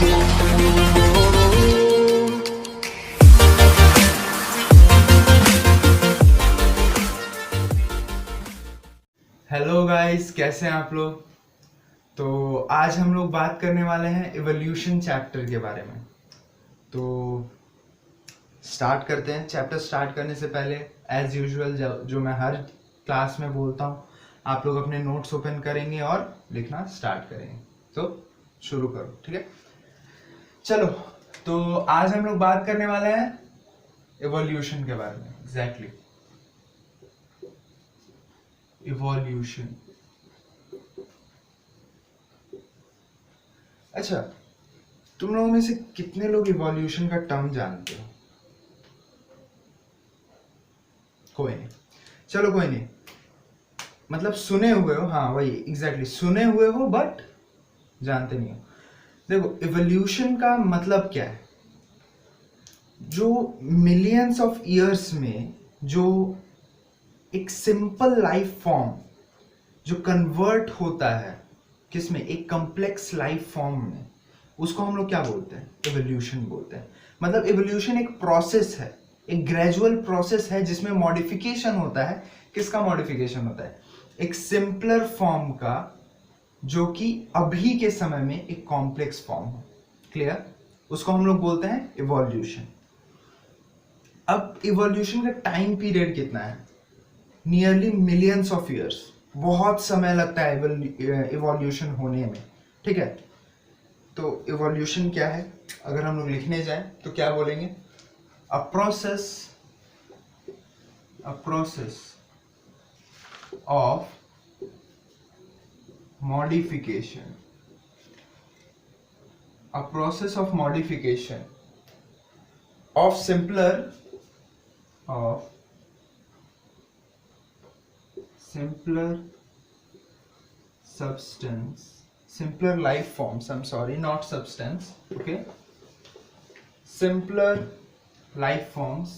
Hello guys, कैसे हैं आप लोग। तो आज हम लोग बात करने वाले हैं इवोल्यूशन चैप्टर के बारे में। तो स्टार्ट करते हैं। चैप्टर स्टार्ट करने से पहले एज यूजुअल जो मैं हर क्लास में बोलता हूँ, आप लोग अपने नोट्स ओपन करेंगे और लिखना स्टार्ट करेंगे। तो शुरू करो, ठीक है। चलो, तो आज हम लोग बात करने वाले हैं इवोल्यूशन के बारे में। Exactly, evolution. अच्छा, तुम लोगों में से कितने लोग इवोल्यूशन का टर्म जानते हो? कोई नहीं, चलो कोई नहीं। मतलब सुने हुए हो, हाँ वही एग्जैक्टली, सुने हुए हो बट जानते नहीं हो। देखो, इवोल्यूशन का मतलब क्या है। जो मिलियंस ऑफ ईयर्स में जो एक सिंपल लाइफ फॉर्म जो कन्वर्ट होता है किसमें, एक कॉम्प्लेक्स लाइफ फॉर्म में, उसको हम लोग क्या बोलते हैं? इवोल्यूशन बोलते हैं। मतलब इवोल्यूशन एक प्रोसेस है, एक ग्रेजुअल प्रोसेस है जिसमें मॉडिफिकेशन होता है। किसका मॉडिफिकेशन होता है? एक सिंपलर फॉर्म का, जो कि अभी के समय में एक कॉम्प्लेक्स फॉर्म हो। क्लियर? उसको हम लोग बोलते हैं इवोल्यूशन। अब इवोल्यूशन का टाइम पीरियड कितना है? Nearly millions of years. बहुत समय लगता है इवोल्यूशन होने में, ठीक है। तो इवोल्यूशन क्या है, अगर हम लोग लिखने जाएं तो क्या बोलेंगे? A process of modification, a process of modification of simpler substance, simpler life forms, I'm sorry, not substance, okay, simpler life forms,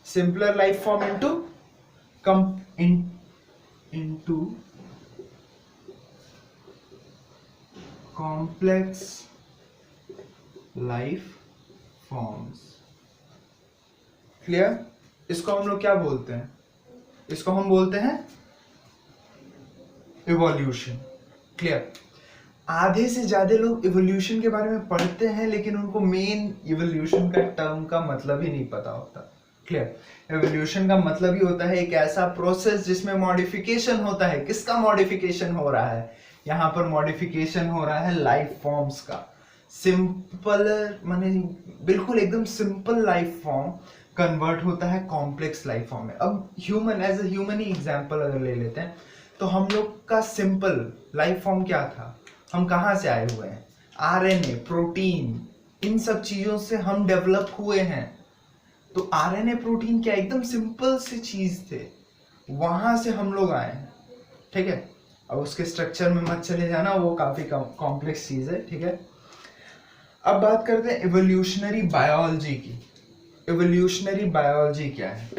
simpler life form into complex life forms। Clear? इसको हम लोग क्या बोलते हैं? इसको हम बोलते हैं इवोल्यूशन। क्लियर? आधे से ज्यादा लोग इवोल्यूशन के बारे में पढ़ते हैं, लेकिन उनको मेन इवोल्यूशन का टर्म का मतलब ही नहीं पता होता। क्लियर? इवोल्यूशन का मतलब ही होता है एक ऐसा प्रोसेस जिसमें मॉडिफिकेशन होता है। किसका मॉडिफिकेशन हो रहा है? यहाँ पर मॉडिफिकेशन हो रहा है लाइफ फॉर्म्स का। सिंपल माने बिल्कुल एकदम सिंपल लाइफ फॉर्म कन्वर्ट होता है कॉम्प्लेक्स लाइफ फॉर्म में। अब ह्यूमन, एज ए ह्यूमन ही एग्जांपल अगर ले लेते हैं, तो हम लोग का सिंपल लाइफ फॉर्म क्या था? हम कहाँ से आए हुए हैं? आरएनए, प्रोटीन, इन सब चीजों से हम डेवलप हुए हैं। तो आरएनए प्रोटीन क्या एकदम सिंपल सी चीज थे, वहां से हम लोग आए हैं, ठीक है। अब उसके स्ट्रक्चर में मत चले जाना, वो काफी कॉम्प्लेक्स चीज है, ठीक है। अब बात करते हैं इवोल्यूशनरी बायोलॉजी की। इवोल्यूशनरी बायोलॉजी क्या है?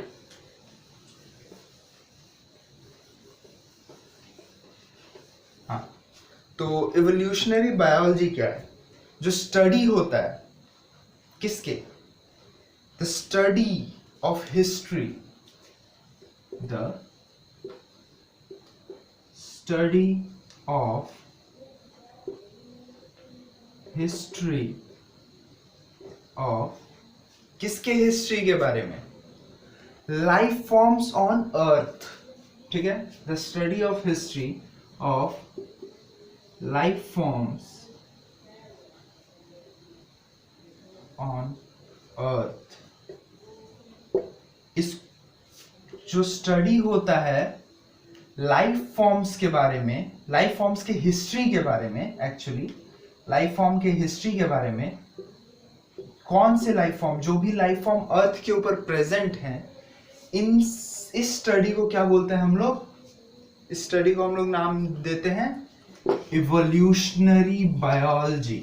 हाँ, तो इवोल्यूशनरी बायोलॉजी क्या है? जो स्टडी होता है किसके? The study of history, the study of history of, किसके हिस्ट्री के बारे में? लाइफ फॉर्म्स ऑन अर्थ, ठीक है। The study of history of life forms on earth. इस जो स्टडी होता है लाइफ फॉर्म्स के बारे में, लाइफ फॉर्म्स के हिस्ट्री के बारे में, एक्चुअली लाइफ फॉर्म के हिस्ट्री के बारे में, कौन से लाइफ फॉर्म, जो भी लाइफ फॉर्म अर्थ के ऊपर प्रेजेंट हैं, इस स्टडी को क्या बोलते हैं हम लोग? इस स्टडी को हम लोग नाम देते हैं इवोल्यूशनरी बायोलॉजी।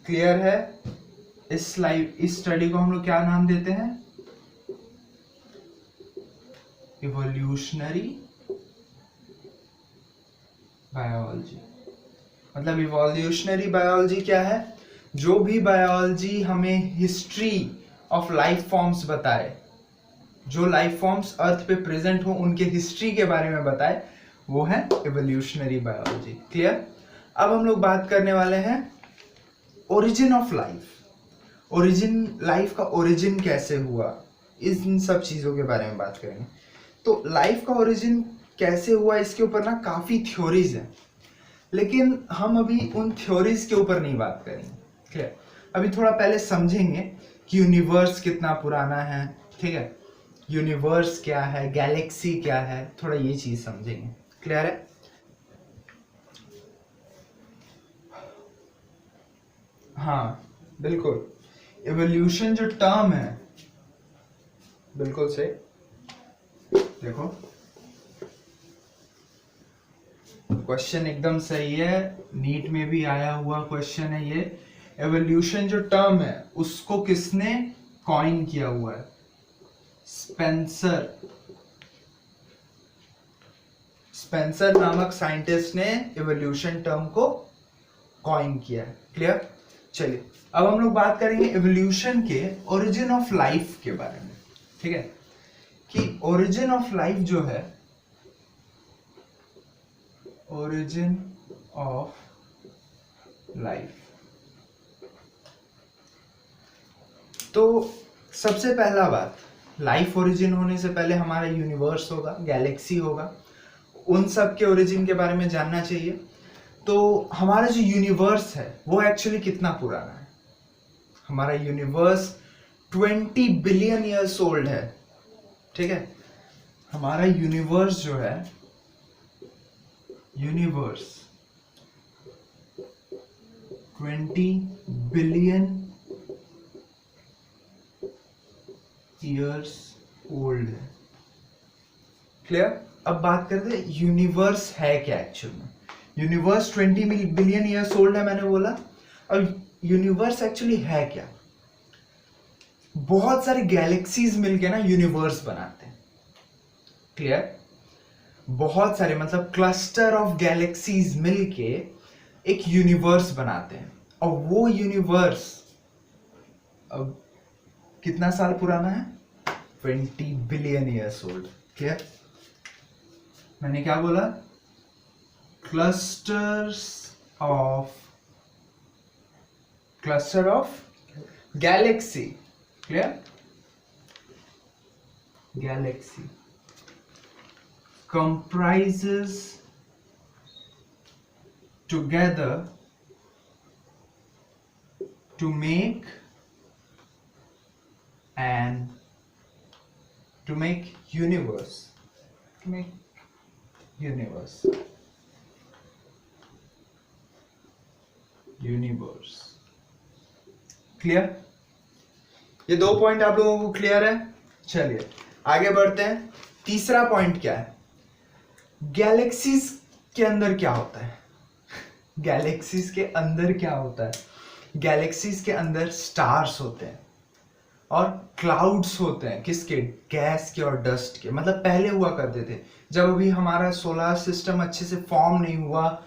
क्लियर है? इस स्टडी को हम लोग क्या नाम देते हैं? इवोल्यूशनरी बायोलॉजी मतलब इवोल्यूशनरी बायोलॉजी क्या है? जो भी बायोलॉजी हमें हिस्ट्री ऑफ लाइफ फॉर्म्स बताए, जो लाइफ फॉर्म्स अर्थ पे प्रेजेंट हो उनके हिस्ट्री के बारे में बताए, वो है इवोल्यूशनरी बायोलॉजी। क्लियर? अब हम लोग बात करने वाले हैं origin of life. Origin, life का ओरिजिन कैसे हुआ, इन सब चीजों के बारे में बात करेंगे। तो लाइफ का ओरिजिन कैसे हुआ, इसके ऊपर ना काफी थ्योरीज हैं, लेकिन हम अभी उन थ्योरीज के ऊपर नहीं बात करेंगे। क्लियर? अभी थोड़ा पहले समझेंगे कि यूनिवर्स कितना पुराना है, ठीक है, यूनिवर्स क्या है, गैलेक्सी क्या है, थोड़ा ये चीज समझेंगे। क्लियर है? हाँ बिल्कुल, एवोल्यूशन जो टर्म है, बिल्कुल सही। देखो क्वेश्चन एकदम सही है, नीट में भी आया हुआ क्वेश्चन है ये। एवोल्यूशन जो टर्म है उसको किसने कॉइन किया हुआ है? स्पेंसर नामक साइंटिस्ट ने एवोल्यूशन टर्म को कॉइन किया है। क्लियर? चलिए अब हम लोग बात करेंगे एवोल्यूशन के ओरिजिन ऑफ लाइफ के बारे में। ठीक है, कि ओरिजिन ऑफ लाइफ जो है, ओरिजिन ऑफ लाइफ, तो सबसे पहला बात, लाइफ ओरिजिन होने से पहले हमारा यूनिवर्स होगा, गैलेक्सी होगा, उन सब के ओरिजिन के बारे में जानना चाहिए। तो हमारा जो यूनिवर्स है वो एक्चुअली कितना पुराना है? हमारा यूनिवर्स 20 बिलियन ईयर्स ओल्ड है। ठीक है, हमारा यूनिवर्स जो है, यूनिवर्स 20 बिलियन ईयर्स ओल्ड है। क्लियर? अब बात करते हैं यूनिवर्स है क्या एक्चुअल में। यूनिवर्स 20 बिलियन ईयर्स ओल्ड है मैंने बोला, और यूनिवर्स एक्चुअली है क्या? बहुत सारे गैलेक्सीज मिलके ना यूनिवर्स बनाते हैं। क्लियर? बहुत सारे मतलब क्लस्टर ऑफ गैलेक्सीज मिलके एक यूनिवर्स बनाते हैं, और वो यूनिवर्स अब कितना साल पुराना है? 20 बिलियन ईयर्स ओल्ड। क्लियर? मैंने क्या बोला? Cluster of Galaxy. Clear? Galaxy comprises together to make universe, universe। Clear? ये दो पॉइंट आप लोगों को क्लियर है? चलिए आगे बढ़ते हैं। तीसरा पॉइंट क्या है? गैलेक्सीज के अंदर क्या होता है? गैलेक्सीज के अंदर क्या होता है? गैलेक्सीज के अंदर स्टार्स होते हैं और क्लाउड्स होते हैं। किसके? गैस के और डस्ट के। मतलब पहले हुआ करते थे, जब अभी हमारा सोलर सिस्टम अच्छे से फॉर्म नहीं हुआ,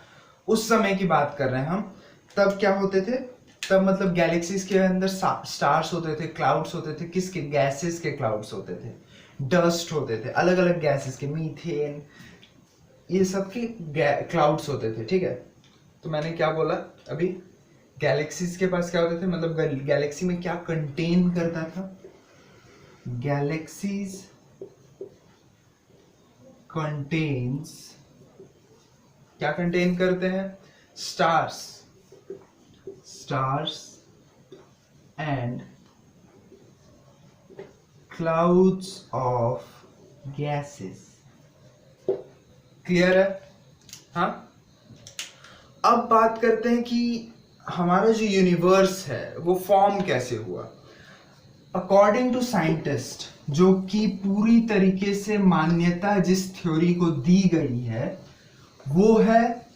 उस समय की बात कर रहे हैं हम। तब क्या होते थे? तब मतलब गैलेक्सीज के अंदर स्टार्स होते थे, क्लाउड्स होते थे। किसके? गैसेस के क्लाउड्स होते थे, डस्ट होते थे, अलग अलग गैसेस के, मीथेन, ये सब के क्लाउड्स होते थे। ठीक है, तो मैंने क्या बोला अभी? गैलेक्सीज के पास क्या होते थे, मतलब गैलेक्सी में क्या कंटेन करता था? गैलेक्सीज कंटेन्स, क्या कंटेन करते हैं? Stars and clouds of gases। Clear है? हाँ, अब बात करते हैं कि हमारा जो यूनिवर्स है वो फॉर्म कैसे हुआ। अकॉर्डिंग टू साइंटिस्ट, जो कि पूरी तरीके से मान्यता जिस थ्योरी को दी गई है वो है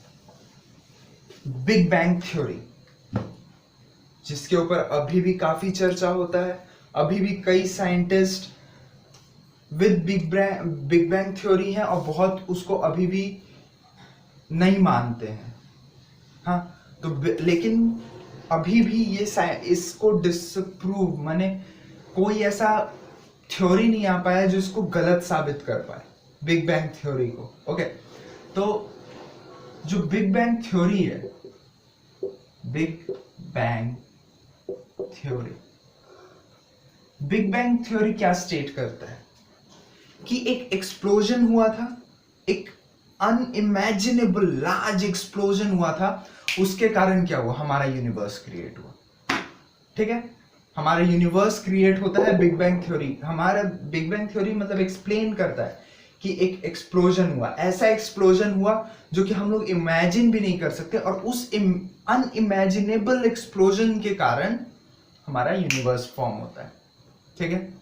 बिग बैंग थ्योरी, जिसके ऊपर अभी भी काफी चर्चा होता है। अभी भी कई scientist with big bang theory हैं और बहुत उसको अभी भी नहीं मानते हैं। हाँ, तो लेकिन अभी भी ये इसको डिसप्रूव माने कोई ऐसा थ्योरी नहीं आ पाया जो इसको गलत साबित कर पाए, बिग बैंग थ्योरी को। ओके, तो जो बिग बैंग थ्योरी है, big bang theory, big bang theory क्या स्टेट करता है कि एक एक्सप्लोजन हुआ था, एक अनइमेजिनेबल लार्ज एक्सप्लोजन हुआ था, उसके कारण क्या हुआ, हमारा यूनिवर्स क्रिएट हुआ। ठीक है, हमारा यूनिवर्स क्रिएट होता है बिग बैंग थ्योरी। हमारा बिग बैंग थ्योरी मतलब एक्सप्लेन करता है कि एक एक्सप्लोजन हुआ, ऐसा एक्सप्लोजन हुआ जो कि हम लोग इमेजिन भी नहीं कर सकते, और उस अनइमेजिनेबल एक्सप्लोजन के कारण हमारा यूनिवर्स फॉर्म होता है। ठीक है,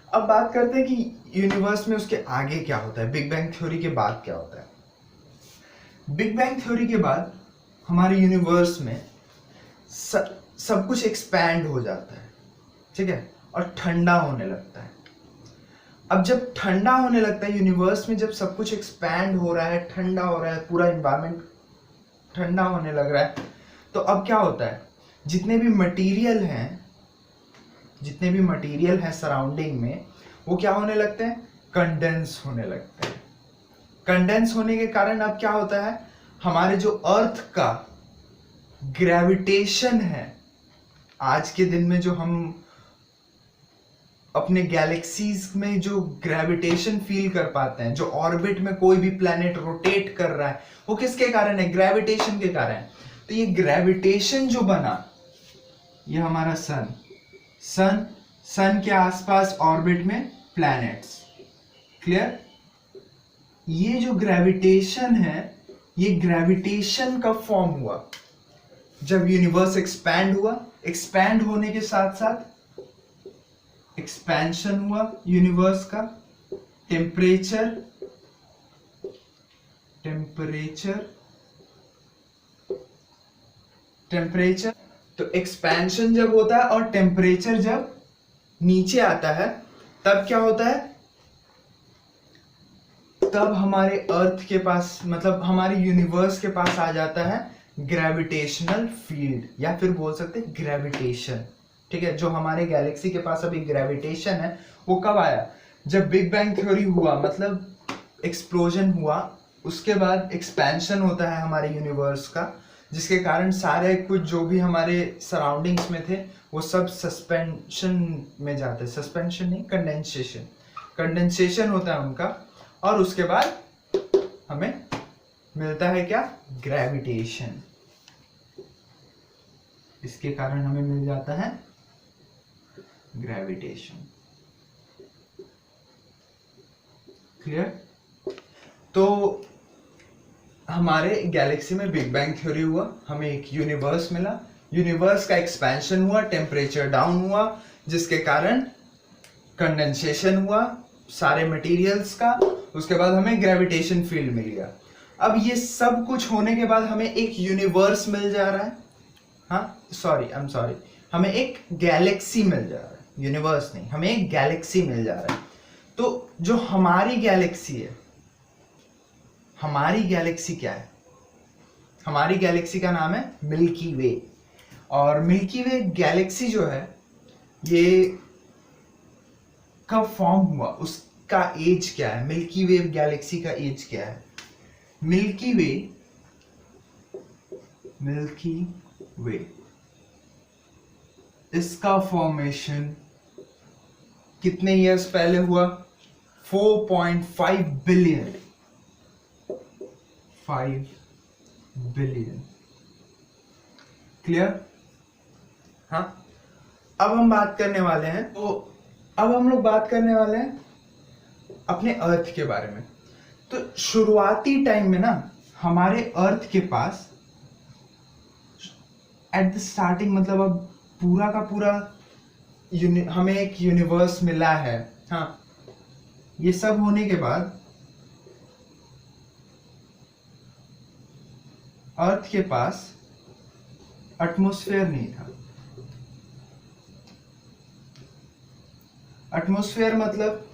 अब बात करते हैं कि यूनिवर्स में उसके आगे क्या होता है, बिग बैंग थ्योरी के बाद क्या होता है। बिग बैंग थ्योरी के बाद हमारे यूनिवर्स में सब कुछ एक्सपैंड हो जाता है। ठीक है, और ठंडा होने लगता है। अब जब ठंडा होने लगता है यूनिवर्स में, जब सब कुछ एक्सपैंड हो रहा है, ठंडा हो रहा है, पूरा एनवायरनमेंट ठंडा होने लग रहा है, तो अब क्या होता है, जितने भी मटेरियल हैं सराउंडिंग में, वो क्या होने लगते हैं, कंडेंस होने लगते हैं। कंडेंस होने के कारण अब क्या होता है, हमारे जो अर्थ का ग्रेविटेशन है, आज के दिन में जो हम अपने गैलेक्सीज में जो ग्रेविटेशन फील कर पाते हैं, जो ऑर्बिट में कोई भी प्लैनेट रोटेट कर रहा है, वो किसके कारण है, ग्रेविटेशन के कारण। तो ये ग्रेविटेशन जो बना, ये हमारा सन के आसपास ऑर्बिट में प्लैनेट्स, क्लियर। ये जो ग्रेविटेशन है, ये ग्रेविटेशन का फॉर्म हुआ जब यूनिवर्स एक्सपैंड हुआ। एक्सपैंड होने के साथ साथ एक्सपेंशन हुआ यूनिवर्स का, टेम्परेचर तो एक्सपेंशन जब होता है और टेम्परेचर जब नीचे आता है, तब क्या होता है, तब हमारे अर्थ के पास, मतलब हमारे यूनिवर्स के पास आ जाता है ग्रेविटेशनल फील्ड, या फिर बोल सकते हैं ग्रेविटेशन। ठीक है, जो हमारे गैलेक्सी के पास अभी ग्रेविटेशन है, वो कब आया, जब बिग बैंग थ्योरी हुआ, मतलब एक्सप्लोजन हुआ, उसके बाद एक्सपेंशन होता है हमारे यूनिवर्स का, जिसके कारण सारे कुछ जो भी हमारे सराउंडिंग्स में थे, वो सब सस्पेंशन में जाते हैं। सस्पेंशन नहीं, कंडेंसेशन होता है उनका, और उसके बाद हमें मिलता है क्या, ग्रेविटेशन। इसके कारण हमें मिल जाता है ग्रेविटेशन। क्लियर। तो हमारे गैलेक्सी में बिग बैंग थ्योरी हुआ, हमें एक यूनिवर्स मिला, यूनिवर्स का एक्सपेंशन हुआ, टेम्परेचर डाउन हुआ, जिसके कारण कंडेंसेशन हुआ सारे मटेरियल्स का, उसके बाद हमें ग्रेविटेशन फील्ड मिल गया। अब ये सब कुछ होने के बाद हमें एक यूनिवर्स मिल जा रहा है, हमें एक गैलेक्सी मिल जा रहा है, यूनिवर्स नहीं, हमें एक गैलेक्सी मिल जा रहा है। तो जो हमारी गैलेक्सी है, हमारी गैलेक्सी क्या है, हमारी गैलेक्सी का नाम है मिल्की वे। और मिल्की वे गैलेक्सी जो है, ये कब फॉर्म हुआ, उसका एज क्या है, मिल्की वे गैलेक्सी का एज क्या है। मिल्की वे इसका फॉर्मेशन कितने इयर्स पहले हुआ, 4.5 बिलियन, 5 बिलियन। क्लियर। हाँ, अब हम बात करने वाले हैं, तो अब हम लोग बात करने वाले हैं अपने अर्थ के बारे में। तो शुरुआती टाइम में ना, हमारे अर्थ के पास एट द स्टार्टिंग, मतलब अब पूरा का पूरा हमें एक यूनिवर्स मिला है। हाँ, ये सब होने के बाद अर्थ के पास एटमॉस्फेयर नहीं था। एटमॉस्फेयर मतलब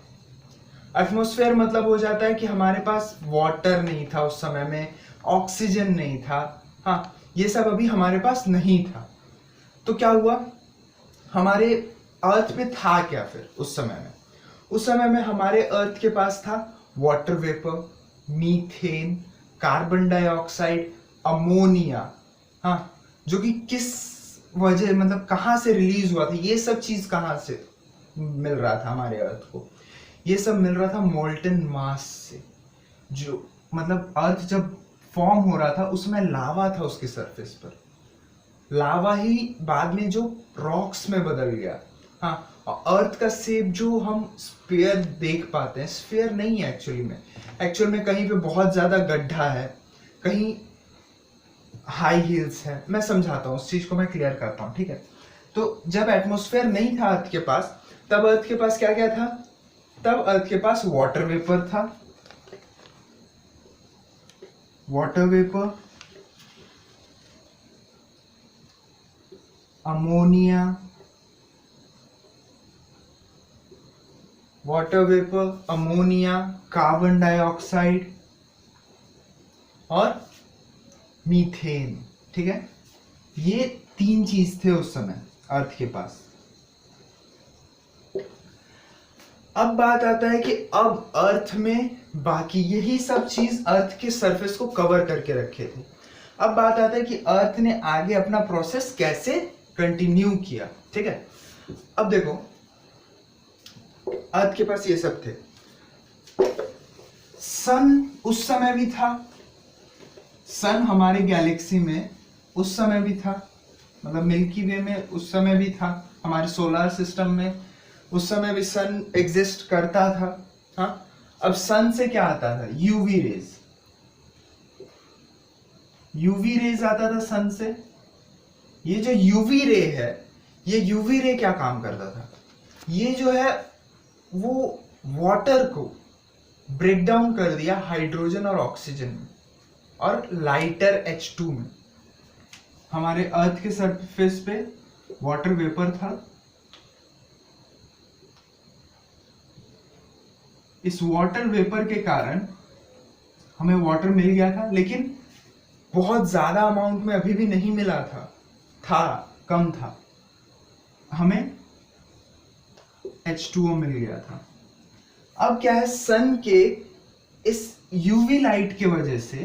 एटमॉस्फेयर मतलब हो जाता है कि हमारे पास वाटर नहीं था उस समय में, ऑक्सीजन नहीं था, हाँ ये सब अभी हमारे पास नहीं था। तो क्या हुआ, हमारे अर्थ में था क्या फिर उस समय में? उस समय में हमारे अर्थ के पास था water vapour, methane, carbon dioxide, ammonia, हाँ जो कि किस वजह मतलब कहाँ से रिलीज हुआ था, ये सब चीज कहाँ से मिल रहा था हमारे अर्थ को? ये सब मिल रहा था मोल्टन मास से। जो मतलब अर्थ जब फॉर्म हो रहा था उसमें लावा था उसके सरफेस पर, लावा ही बाद में जो रॉक्स में बदल गया। हाँ, और अर्थ का शेप जो हम स्फीयर देख पाते हैं, स्फीयर नहीं है एक्चुअल में कहीं पे बहुत ज्यादा गड्ढा है, कहीं हाई हिल्स है। मैं समझाता हूँ, उस चीज को मैं क्लियर करता हूँ, ठीक है? तो जब एटमॉस्फेयर नहीं था अर्थ के पास, तब अर्थ के पास क्या क्या था? तब अर्थ के पास वाटर वेपर था, water vapour, ammonia, water vapour, ammonia, carbon dioxide और मीथेन, ठीक है? ये तीन चीज थे उस समय अर्थ के पास। अब बात आता है कि अब अर्थ में बाकी यही सब चीज अर्थ के सरफेस को कवर करके रखे थे। अब बात आता है कि अर्थ ने आगे अपना प्रोसेस कैसे कंटिन्यू किया, ठीक है? अब देखो, अर्थ के पास ये सब थे, सन उस समय भी था, सन हमारे गैलेक्सी में उस समय भी था, मतलब मिल्की वे में उस समय भी था, हमारे सोलर सिस्टम में उस समय भी सन एग्जिस्ट करता था। हाँ, अब सन से क्या आता था? यूवी रेज, यूवी रेज आता था सन से। ये जो यूवी रे है, ये यूवी रे क्या काम करता था? ये जो है वो वाटर को ब्रेक डाउन कर दिया हाइड्रोजन और ऑक्सीजन में और लाइटर H2 में। हमारे अर्थ के सरफेस पे वाटर वेपर था, इस वाटर वेपर के कारण हमें वाटर मिल गया था, लेकिन बहुत ज्यादा अमाउंट में अभी भी नहीं मिला था, कम था, हमें H2O मिल गया था। अब क्या है, सन के इस यूवी लाइट की वजह से,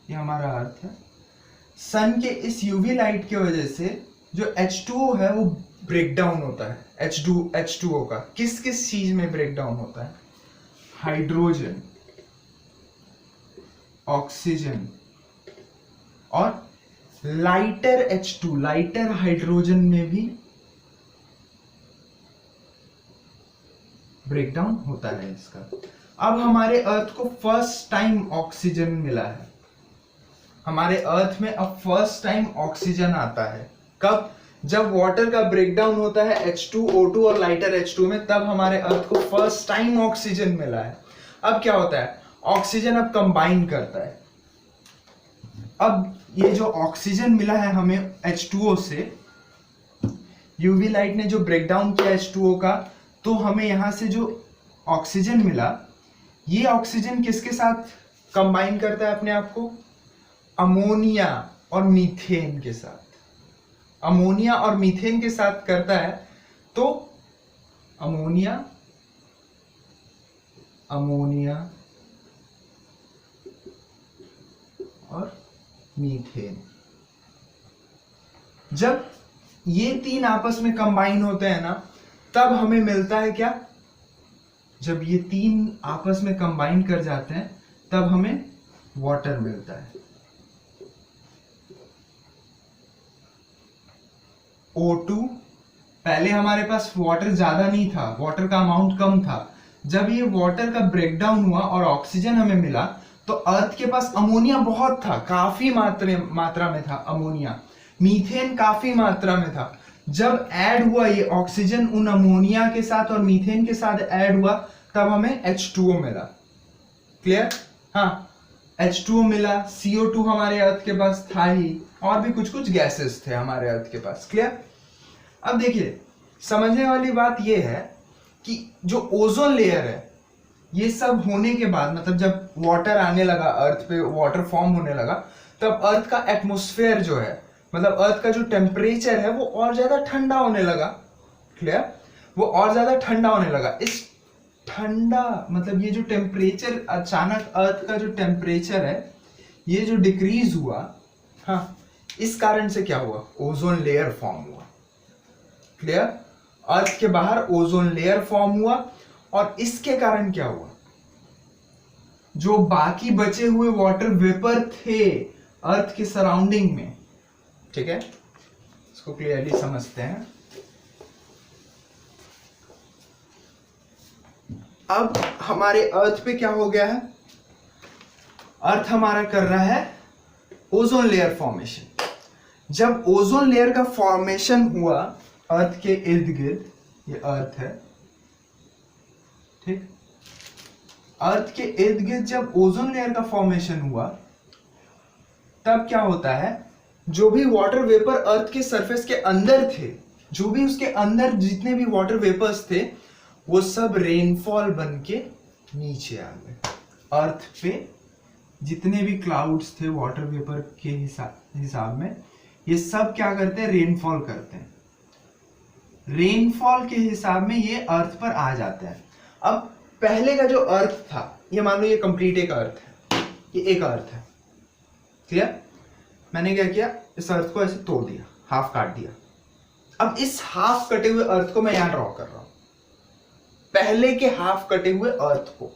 ये हमारा अर्थ है, सन के इस यूवी लाइट की वजह से जो H2O है वो ब्रेक डाउन होता है। H2O का किस किस चीज में ब्रेक डाउन होता है? हाइड्रोजन, ऑक्सीजन और लाइटर H2, लाइटर हाइड्रोजन में भी ब्रेक डाउन होता है इसका। अब हमारे अर्थ को फर्स्ट टाइम ऑक्सीजन मिला है, हमारे अर्थ में अब फर्स्ट टाइम ऑक्सीजन आता है। कब? जब वाटर का ब्रेकडाउन होता है H2O2 और लाइटर H2 में, तब हमारे अर्थ को फर्स्ट टाइम ऑक्सीजन मिला है। अब क्या होता है, ऑक्सीजन अब कंबाइन करता है। अब ये जो ऑक्सीजन मिला है हमें H2O से, यूवी लाइट ने जो ब्रेकडाउन किया H2O का, तो हमें यहां से जो ऑक्सीजन मिला, ये ऑक्सीजन किसके साथ कंबाइन करता है अपने आप को? अमोनिया और मीथेन के साथ। अमोनिया और मीथेन के साथ करता है, तो अमोनिया और मीथेन, जब ये तीन आपस में कंबाइन होते हैं ना, तब हमें मिलता है क्या? जब ये तीन आपस में कंबाइन कर जाते हैं तब हमें वाटर मिलता है। O2, पहले हमारे पास वाटर ज्यादा नहीं था, वाटर का अमाउंट कम था। जब ये वाटर का ब्रेकडाउन हुआ और ऑक्सीजन हमें मिला, तो अर्थ के पास अमोनिया बहुत था, काफी मात्रा में था अमोनिया। मीथेन काफी मात्रा में था। जब ऐड हुआ ये ऑक्सीजन उन अमोनिया के साथ और मीथेन के साथ ऐड हुआ, तब हमें H2O मिला। क्लियर? हाँ, H2O मिला। CO2 हमारे अर्थ के पास था ही, और भी कुछ कुछ गैसेस थे हमारे अर्थ के पास। क्लियर? अब देखिए, समझने वाली बात यह है कि जो ओजोन लेयर है, ये सब होने के बाद मतलब जब वाटर आने लगा अर्थ पे, वाटर फॉर्म होने लगा, तब अर्थ का एटमॉस्फेयर जो है, मतलब अर्थ का जो टेम्परेचर है वो और ज्यादा ठंडा होने लगा। क्लियर? वो और ज्यादा ठंडा होने लगा। इस ठंडा मतलब ये जो टेम्परेचर, अचानक अर्थ का जो टेम्परेचर है ये जो डिक्रीज हुआ, हाँ, इस कारण से क्या हुआ, ओजोन लेयर फॉर्म हुआ। क्लियर? अर्थ के बाहर ओजोन लेयर फॉर्म हुआ और इसके कारण क्या हुआ, जो बाकी बचे हुए वाटर वेपर थे अर्थ के सराउंडिंग में, ठीक है, इसको क्लियरली समझते हैं। अब हमारे अर्थ पे क्या हो गया है, अर्थ हमारा कर रहा है ओजोन लेयर फॉर्मेशन। जब ओजोन लेयर का फॉर्मेशन हुआ अर्थ के इर्द गिर्द, ये अर्थ है, ठीक, अर्थ के इर्द गिर्द जब ओजोन लेयर का फॉर्मेशन हुआ तब क्या होता है, जो भी वाटर वेपर अर्थ के सरफेस के अंदर थे, जो भी उसके अंदर जितने भी वाटर वेपर्स थे वो सब रेनफॉल बन के नीचे आ गए। अर्थ पे जितने भी क्लाउड्स थे वाटर वेपर के हिसाब में, ये सब क्या करते हैं, रेनफॉल करते हैं। रेनफॉल के हिसाब में ये अर्थ पर आ जाते हैं। अब पहले का जो अर्थ था, ये मान लो ये कंप्लीट एक अर्थ है, ये एक अर्थ है। क्लियर? मैंने क्या किया, इस अर्थ को ऐसे तोड़ दिया, हाफ काट दिया। अब इस हाफ कटे हुए अर्थ को मैं यहां ड्रॉ कर रहा हूं, पहले के हाफ कटे हुए अर्थ को,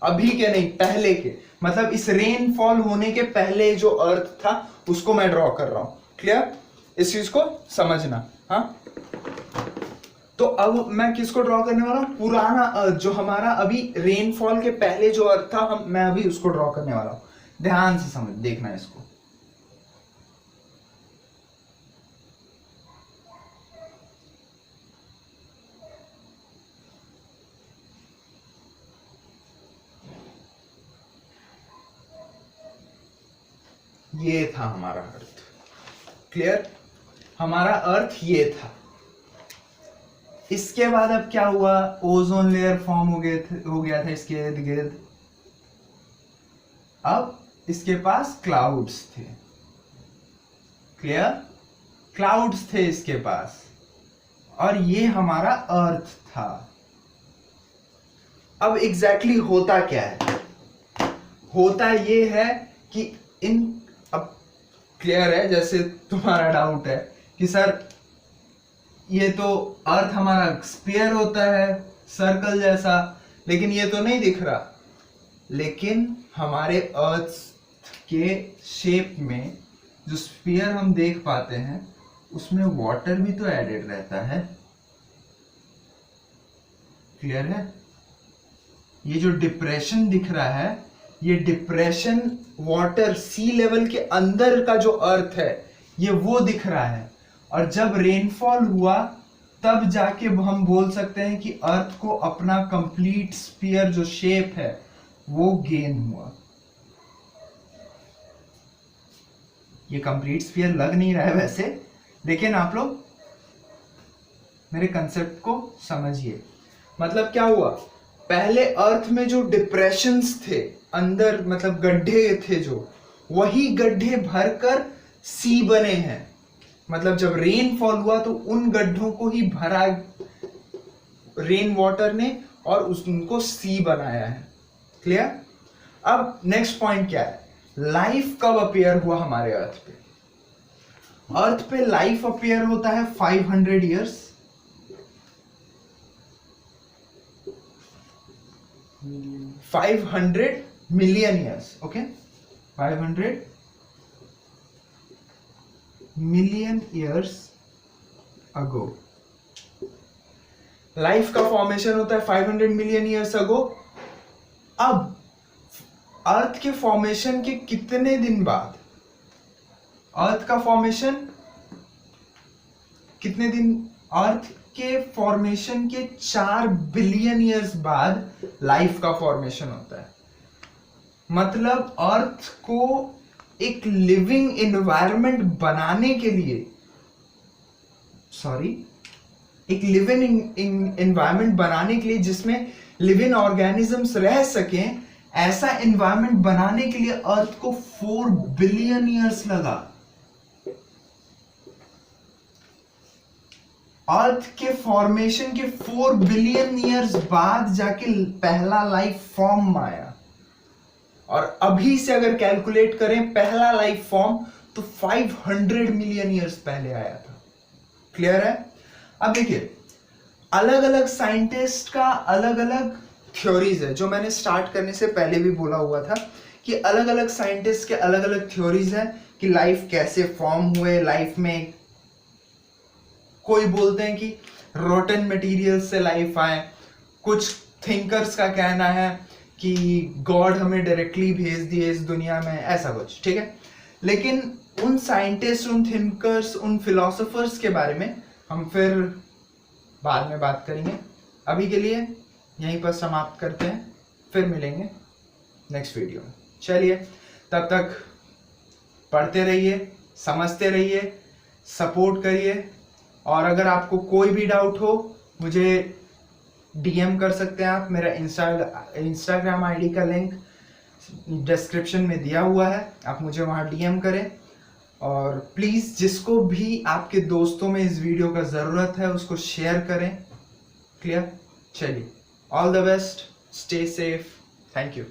अभी के नहीं, पहले के, मतलब इस रेनफॉल होने के पहले जो अर्थ था उसको मैं ड्रॉ कर रहा हूं। क्लियर? इस चीज को समझना। हाँ, तो अब मैं किसको ड्रॉ करने वाला हूं, पुराना अर्थ जो हमारा अभी रेनफॉल के पहले जो अर्थ था, मैं अभी उसको ड्रॉ करने वाला हूं। ध्यान से समझ देखना इसको। ये था हमारा अर्थ। क्लियर? हमारा अर्थ ये था। इसके बाद अब क्या हुआ, ओजोन लेयर फॉर्म हो गया था इसके इर्द गिर्द। अब इसके पास क्लाउड्स थे। क्लियर? क्लाउड्स थे इसके पास, और ये हमारा अर्थ था। अब एग्जैक्टली होता क्या है, होता ये है कि इन, अब क्लियर है, जैसे तुम्हारा डाउट है कि सर ये तो अर्थ हमारा स्फीयर होता है, सर्कल जैसा, लेकिन ये तो नहीं दिख रहा। लेकिन हमारे अर्थ के शेप में जो स्फीयर हम देख पाते हैं उसमें वाटर भी तो एडेड रहता है। क्लियर है? ये जो डिप्रेशन दिख रहा है, ये डिप्रेशन वाटर सी लेवल के अंदर का जो अर्थ है ये वो दिख रहा है। और जब रेनफॉल हुआ तब जाके हम बोल सकते हैं कि अर्थ को अपना कंप्लीट स्फीयर जो शेप है वो गेन हुआ। ये कंप्लीट स्फीयर लग नहीं रहा है वैसे, लेकिन आप लोग मेरे कंसेप्ट को समझिए। मतलब क्या हुआ, पहले अर्थ में जो डिप्रेशंस थे अंदर, मतलब गड्ढे थे जो, वही गड्ढे भरकर सी बने हैं। मतलब जब रेन फॉल हुआ तो उन गड्ढों को ही भरा रेन वाटर ने और उनको सी बनाया है। क्लियर? अब नेक्स्ट पॉइंट क्या है, लाइफ कब अपीयर हुआ हमारे अर्थ पे? अर्थ पे लाइफ अपीयर होता है 500 years, $500 million years. Okay, 500 million years ago life का फॉर्मेशन होता है 500 मिलियन ईयर्स अगो। अब अर्थ के फॉर्मेशन के कितने दिन बाद, अर्थ का फॉर्मेशन कितने दिन, अर्थ के फॉर्मेशन के 4 बिलियन ईयर्स बाद लाइफ का फॉर्मेशन होता है। मतलब अर्थ को एक लिविंग एनवायरनमेंट बनाने के लिए, एक लिविंग एनवायरनमेंट बनाने के लिए जिसमें लिविंग ऑर्गेनिजम्स रह सकें, ऐसा एनवायरनमेंट बनाने के लिए अर्थ को 4 बिलियन ईयर्स लगा। अर्थ के फॉर्मेशन के 4 बिलियन ईयर्स बाद जाके पहला लाइफ फॉर्म आया, और अभी से अगर कैलकुलेट करें पहला लाइफ फॉर्म तो 500 मिलियन ईयर्स पहले आया था। क्लियर है? अब देखिए, अलग अलग साइंटिस्ट का अलग अलग थ्योरीज है, जो मैंने स्टार्ट करने से पहले भी बोला हुआ था कि अलग अलग साइंटिस्ट के अलग अलग थ्योरीज है कि लाइफ कैसे फॉर्म हुए, लाइफ में कोई बोलते हैं कि रोटन मटेरियल से लाइफ आए, कुछ थिंकर्स का कहना है कि गॉड हमें डायरेक्टली भेज दिए इस दुनिया में, ऐसा कुछ। ठीक है, लेकिन उन साइंटिस्ट, उन थिंकर्स, उन फिलोसोफर्स के बारे में हम फिर बाद में बात करेंगे। अभी के लिए यहीं पर समाप्त करते हैं, फिर मिलेंगे नेक्स्ट वीडियो में। चलिए, तब तक पढ़ते रहिए, समझते रहिए, सपोर्ट करिए, और अगर आपको कोई भी डाउट हो मुझे डीएम कर सकते हैं आप। मेरा इंस्टाग्राम आईडी का लिंक डिस्क्रिप्शन में दिया हुआ है, आप मुझे वहाँ डीएम करें। और प्लीज़ जिसको भी आपके दोस्तों में इस वीडियो का ज़रूरत है उसको शेयर करें। क्लियर? चलिए, all the best, stay safe, thank you.